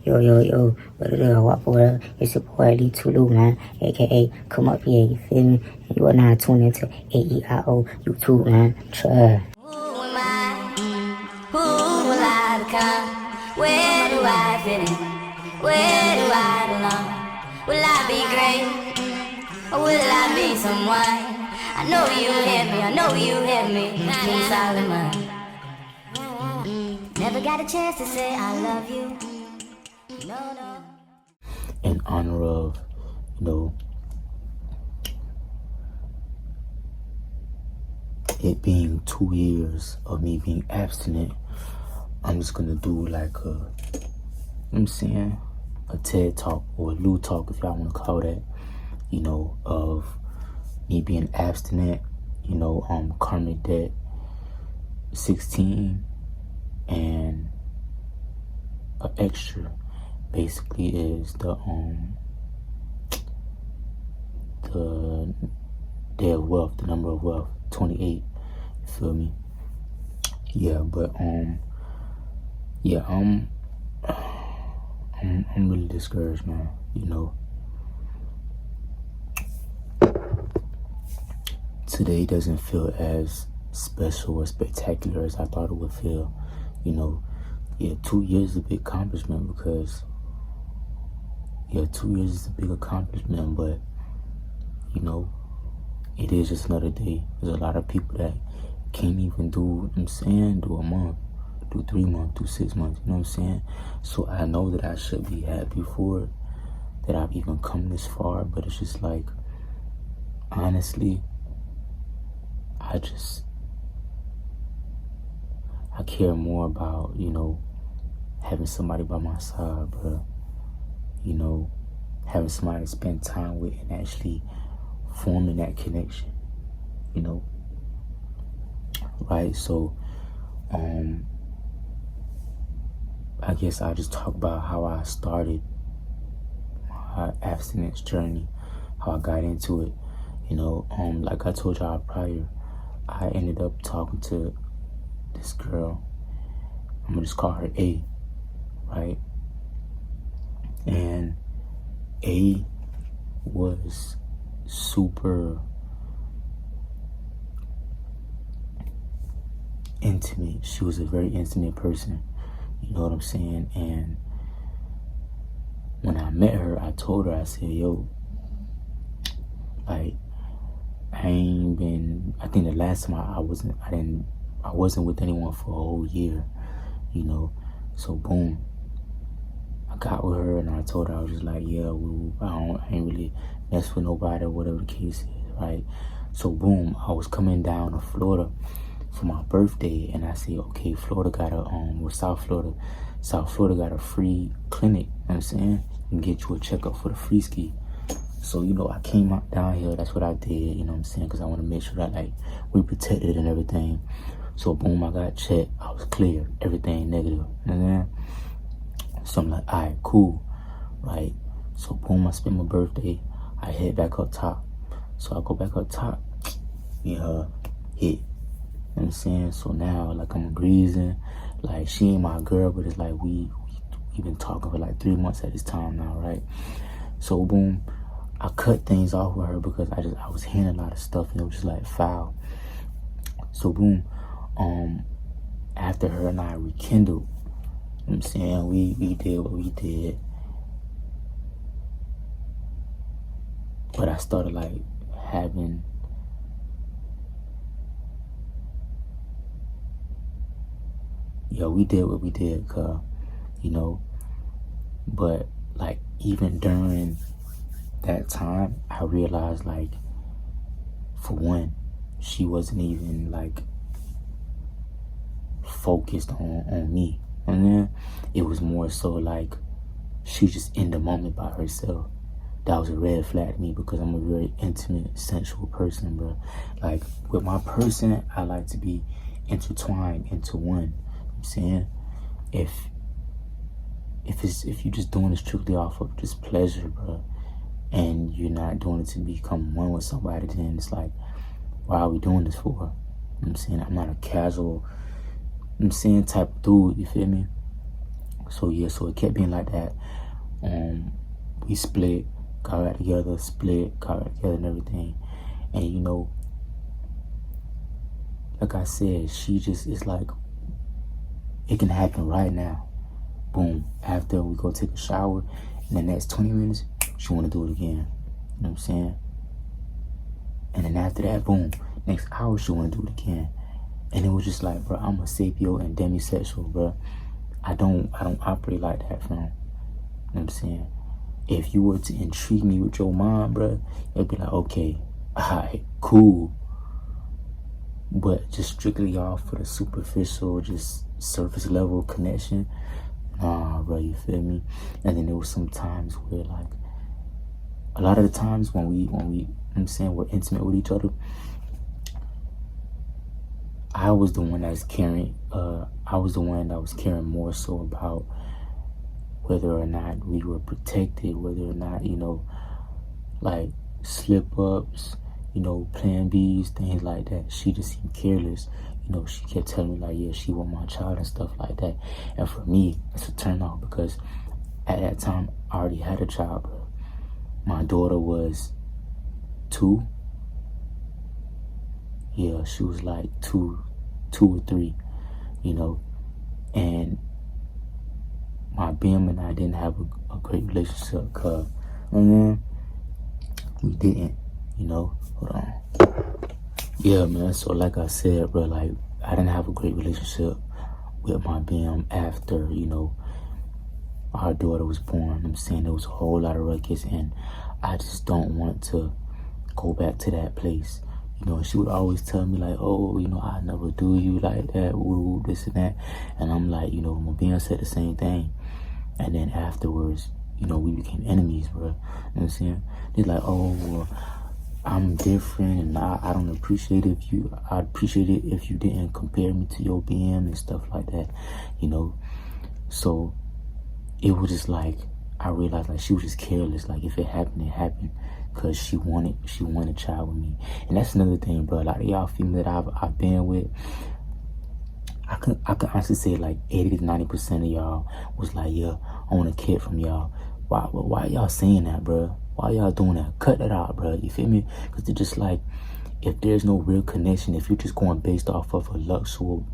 Yo, what it is, what boy? It's your boy Lee Tulu, man, aka Come Up Here, you feel me? And you are now tuned into AEIO YouTube, man. Try. Who am I? Who will I become? Where do I fit in? Where do I belong? Will I be great? Or will I be someone? I know you hear me, King Solomon. Never got a chance to say I love you. No. In honor of, it being 2 years of me being abstinent, I'm just gonna do like a TED talk or a Lou talk, if y'all wanna call that, of me being abstinent, karmic debt 16, and an extra basically is the day of wealth, the number of wealth, 28. You feel me? Yeah, but I'm really discouraged, man. Today doesn't feel as special or spectacular as I thought it would feel. 2 years is a big accomplishment because 2 years is a big accomplishment, but it is just another day. There's a lot of people that can't even do a month, do 3 months, do 6 months, you know what I'm saying? So I know that I should be happy for it, that I've even come this far, but it's just like, honestly, I care more about, having somebody by my side, bro. Having somebody to spend time with and actually forming that connection, right? So, I guess I'll just talk about how I started my abstinence journey, how I got into it. Like I told y'all prior, I ended up talking to this girl. I'm gonna just call her A, right? And A was super intimate. She was a very intimate person, you know what I'm saying? And when I met her, I told her, I said, yo, like, I think the last time I wasn't with anyone for a whole year, so boom, I got with her and I told her, I was just like, yeah, I ain't really mess with nobody or whatever the case is, right? So boom, I was coming down to Florida for my birthday, and I said, okay, Florida got South Florida got a free clinic, you know what I'm saying? You can get you a checkup for the free ski. So, I came out down here, that's what I did, you know what I'm saying? Because I want to make sure that, we protected and everything. So, boom, I got checked. I was clear. Everything negative. You know what I'm saying? So, I'm like, all right, cool. Right? So, boom, I spent my birthday. I head back up top. So, I go back up top. Me and her hit. You know what I'm saying? So, now, I'm greasing. She ain't my girl, but it's we've been talking for 3 months at this time now, right? So, boom, I cut things off with her because I was hearing a lot of stuff and it was just foul. So boom, after her and I rekindled, you know what I'm saying, we did what we did. But I started having we did what we did, but even during that time, I realized for one, she wasn't even focused on me. And then it was more so she just in the moment by herself. That was a red flag to me because I'm a very intimate, sensual person, bro. With my person, I like to be intertwined into one. You know what I'm saying? If you're just doing it strictly off of just pleasure, bro, and you're not doing it to become one with somebody, then it's why are we doing this for? You know what I'm saying? I'm not a casual, type of dude, you feel me? So yeah, so it kept being like that. We split, got back together, split, got back together and everything. And you know, like I said, she just is like, it can happen right now. Boom. After we go take a shower, in the next 20 minutes, she want to do it again. You know what I'm saying? And then after that, boom, next hour she want to do it again. And it was just like, bro, I'm a sapio and demisexual, bro. I don't operate like that, fam. You know what I'm saying? If you were to intrigue me with your mind, bro, it'd be like, okay, alright, cool. But just strictly off for the superficial, just surface level connection, nah, bro, you feel me? And then there was some times where, like, a lot of the times when we, you know what I'm saying, we're intimate with each other, I was the one that's caring. I was the one that was caring more so about whether or not we were protected, whether or not, you know, like slip ups, you know, plan B's, things like that. She just seemed careless. You know, she kept telling me like, yeah, she want my child and stuff like that. And for me, it's a turn off because at that time I already had a child, bro. My daughter was 2. Yeah, she was like 2 or 3, you know. And my BM and I didn't have a great relationship because, we didn't, you know. Hold on. Yeah, man. So like I said, bro, like I didn't have a great relationship with my BM after, you know, our daughter was born. I'm saying there was a whole lot of ruckus, and I just don't want to go back to that place. You know, she would always tell me like, oh, you know, I never do you like that, woo, this and that. And I'm like, you know, my BM said the same thing. And then afterwards, you know, we became enemies, bro. You know what I'm saying? They're like, oh, well, I'm different, and I don't appreciate it I'd appreciate it if you didn't compare me to your BM and stuff like that, you know. So it was just like, I realized like she was just careless. Like if it happened, it happened, cause she wanted a child with me. And that's another thing, bro. Like y'all female that I've been with, I can honestly say like 80 to 90% of y'all was like, yeah, I want a kid from y'all. Why y'all saying that, bro? Why y'all doing that? Cut that out, bro. You feel me? Because they're just like, if there's no real connection, if you're just going based off of a lustful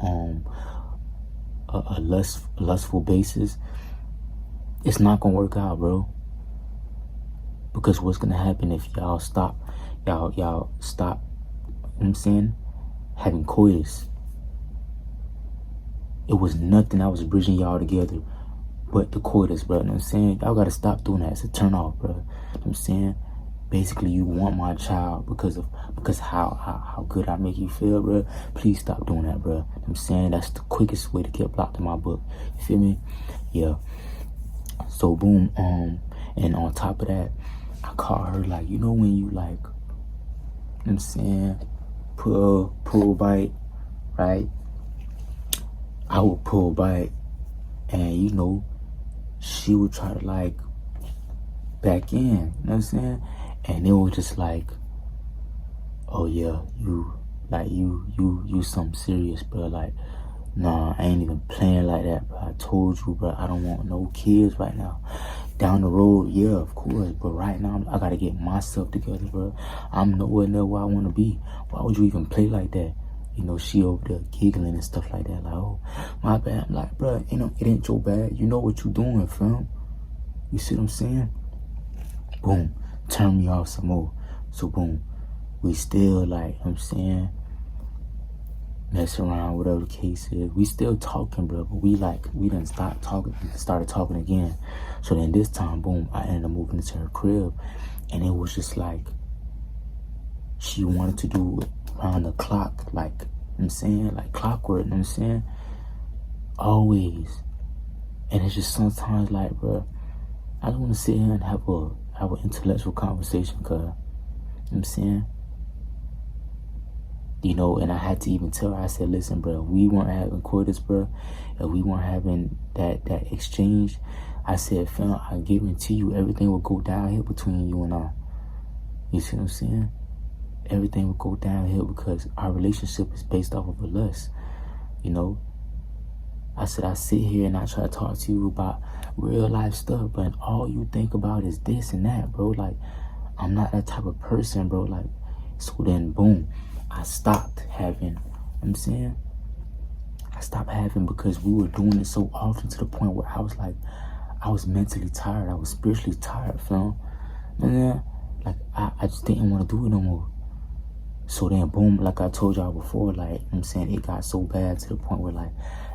basis, it's not gonna work out, bro. Because what's gonna happen if y'all stop, you know what I'm saying, having coitus? It was nothing that was bridging y'all together but the coitus, bro. You know what I'm saying? Y'all gotta stop doing that. It's a turn off, bro. You know what I'm saying? Basically, you want my child because how good I make you feel, bro. Please stop doing that, bro. You know what I'm saying? That's the quickest way to get blocked in my book. You feel me? Yeah. So boom, and on top of that, I caught her like, you know when you like, you know what I'm saying, pull bite, right? I would pull bite, and you know, she would try to like back in, you know what I'm saying? And it was just like, oh yeah, you something serious, bro. Like, nah, I ain't even playing like that, bro. I told you, bro, I don't want no kids right now. Down the road, yeah, of course, but right now, I gotta get myself together, bro. I'm nowhere near where I want to be. Why would you even play like that? You know, she over there giggling and stuff like that. Like, oh, my bad. I'm like, bro, you know, it ain't your bad. You know what you doing, fam. You see what I'm saying? Boom. Turn me off some more. So, boom. We still, like, I'm saying, mess around, whatever the case is. We still talking, bro, but we done stopped talking, started talking again. So then this time, boom, I ended up moving into her crib, and it was just like, she wanted to do it around the clock, like, you know what I'm saying, like clockwork, you know what I'm saying, always. And it's just sometimes like, bro, I don't want to sit here and have an intellectual conversation, cause, you know what I'm saying, you know. And I had to even tell her, I said, listen, bro, we weren't having coitus, bro, and we weren't having that exchange. I said, fam, I guarantee you everything will go downhill between you and I. You see what I'm saying? Everything will go downhill because our relationship is based off of a lust, you know. I said, I sit here and I try to talk to you about real life stuff, but all you think about is this and that, bro. Like, I'm not that type of person, bro. Like, so then, boom, I stopped having, I'm saying, I stopped having because we were doing it so often to the point where I was like, I was mentally tired. I was spiritually tired, fam. And then, like, I just didn't want to do it no more. So then, boom, like I told y'all before, like, I'm saying, it got so bad to the point where, like,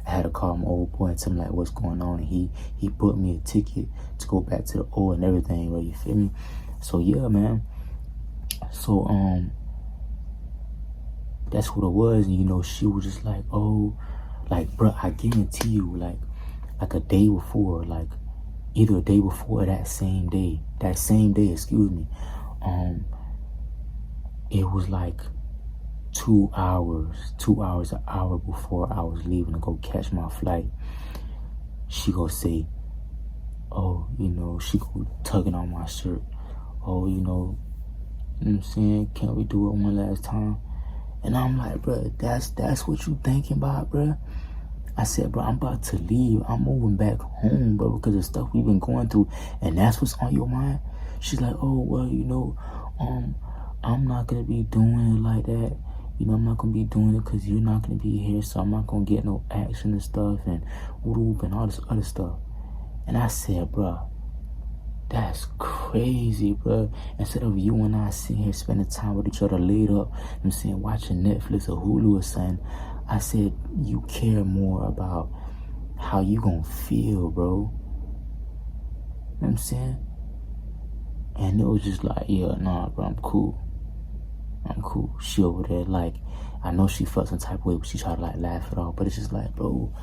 I had to call my old boy and tell him, like, what's going on. And he booked me a ticket to go back to the O and everything, bro, you feel me? So, yeah, man. So, that's what it was. And, you know, she was just like, oh, like, bro, I guarantee you, like a day before, like, either a day before or that same day, excuse me, it was like 2 hours, an hour before I was leaving to go catch my flight, she go say, oh, you know, she go tugging on my shirt, oh, you know what I'm saying, can't we do it one last time? And I'm like, bro, that's what you thinking about, bro? I said, bro, I'm about to leave. I'm moving back home, bro, because of stuff we've been going through, and that's what's on your mind? She's like, oh, well, you know, I'm not going to be doing it like that. You know, I'm not going to be doing it because you're not going to be here, so I'm not going to get no action and stuff and whoop and all this other stuff. And I said, bro, that's crazy, bro. Instead of you and I sitting here spending time with each other laid up, I'm saying, watching Netflix or Hulu or something, I said, you care more about how you gonna feel, bro. You know what I'm saying? And it was just like, yeah, nah, bro, I'm cool. She over there, like, I know she felt some type of way, but she tried to, like, laugh it off. But it's just like, bro,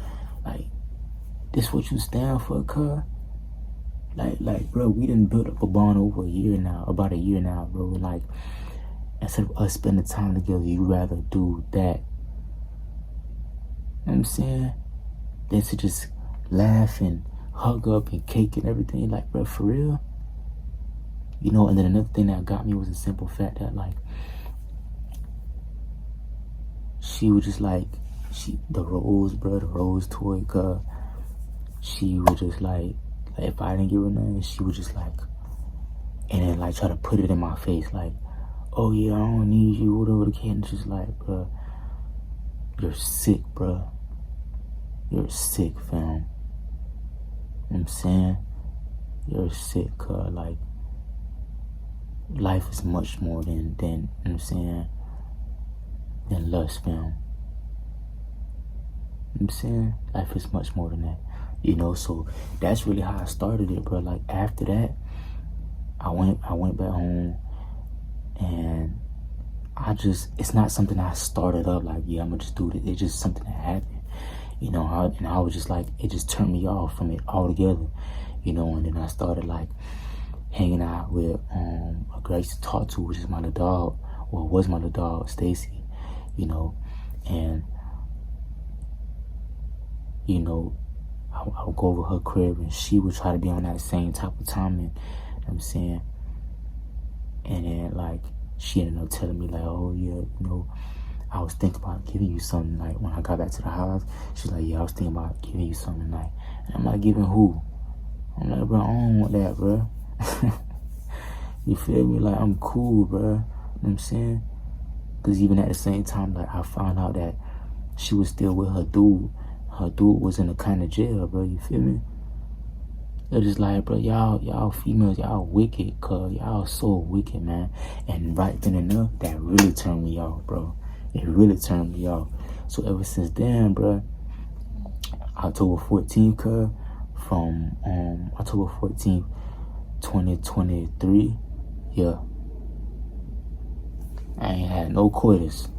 like, this what you stand for, cuz? Like, bro, we done built up a bond over about a year now, bro. Like, instead of us spending time together, you rather do that. You know what I'm saying? Than to just laugh and hug up and cake and everything. Like, bro, for real? You know, and then another thing that got me was the simple fact that, like, she was just like, the rose toy, cuz, she was just like, if I didn't give her nothing, she was just like, and then, like, try to put it in my face, like, oh yeah, I don't need you, whatever the case. And it's just like, bro, you're sick, bro. You're sick, fam. You know what I'm saying? You're sick, cuz, like, life is much more than, you know what I'm saying, than lust, fam. You know what I'm saying? Life is much more than that. You know, so that's really how I started it, bro. Like, after that, I went back home, and it's not something I started up like, yeah, I'm gonna just do it. It's just something that happened, you know. And I was just like, it just turned me off from it altogether, you know. And then I started, like, hanging out with a girl I used to talk to, which is my little dog, or was my little dog, Stacy, you know. And, you know, I would go over her crib, and she would try to be on that same type of timing, you know what I'm saying? And then, like, she ended up telling me, like, oh, yeah, you know, I was thinking about giving you something, like, when I got back to the house. She's like, yeah, I was thinking about giving you something tonight. And I'm like, giving who? I'm like, bro, I don't want that, bro. You feel me? Like, I'm cool, bro. You know what I'm saying? Because even at the same time, like, I found out that she was still with her dude. Her dude was in a kind of jail, bro. You feel me? They're just like, bro, y'all females, y'all wicked, cuz. Y'all so wicked, man. And right then and there, that really turned me off, bro. It really turned me off. So ever since then, bro, October 14th, cuz, from October 14th, 2023, yeah, I ain't had no coitus.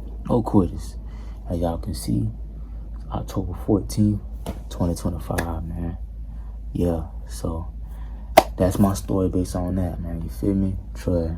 As y'all can see, October 14th, 2025, man. Yeah, so that's my story based on that, man. You feel me? Troy.